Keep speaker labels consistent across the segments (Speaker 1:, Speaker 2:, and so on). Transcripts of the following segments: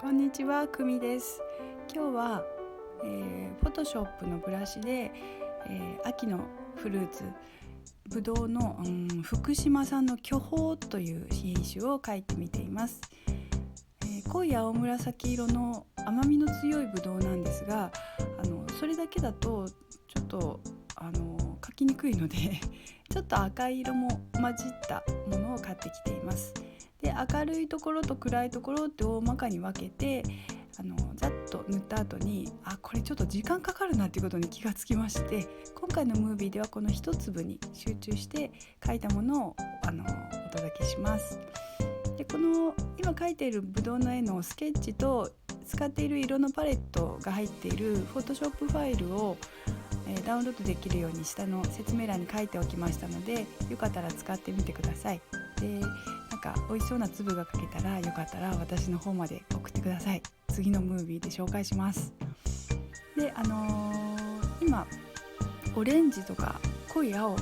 Speaker 1: こんにちは、くみです。今日は、Photoshop のブラシで、秋のフルーツぶどうの、福島産の巨峰という品種を描いてみています。濃い青紫色の甘みの強いぶどうなんですが、それだけだとちょっと描きにくいのでちょっと赤い色も混じったものを買ってきています。で、明るいところと暗いところって大まかに分けてざっと塗った後にこれちょっと時間かかるなっていうことに気がつきまして、今回のムービーではこの一粒に集中して描いたものをお届けします。で、この今描いているぶどうの絵のスケッチと使っている色のパレットが入っている Photoshop ファイルをダウンロードできるように下の説明欄に書いておきましたので、よかったら使ってみてください。で、美味しそうな粒が描けたらよかったら私の方まで送ってください。次のムービーで紹介します。で、今オレンジとか濃い青っ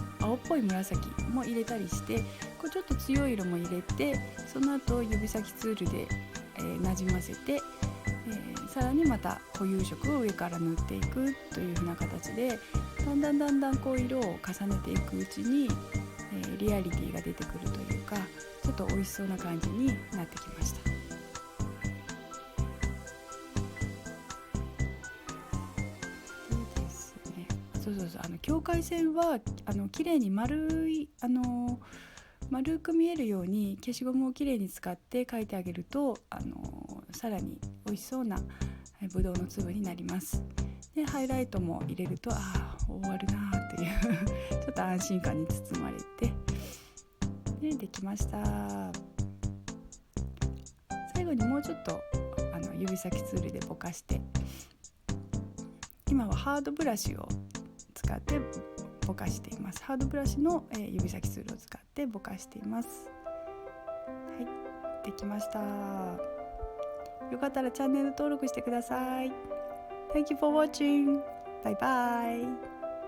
Speaker 1: ぽい紫も入れたりして、これちょっと強い色も入れて、その後指先ツールで、なじませて、さらにまた固有色を上から塗っていくという風な形で、だんだんこう色を重ねていくうちに、リアリティが出てくるというか、ちょっと美味しそうな感じになってきました。でですね、境界線は綺麗に丸く見えるように消しゴムをきれいに使って描いてあげるとさらに美味しそうなぶどうの粒になります。で、ハイライトも入れると終わるなっていうちょっと安心感に包まれて、で、できました。最後にもうちょっと指先ツールでぼかして、今はハードブラシを使ってぼかしています。ハードブラシの、指先ツールを使ってぼかしています。はい、できました。よかったらチャンネル登録してください。Thank you for watching. Bye bye.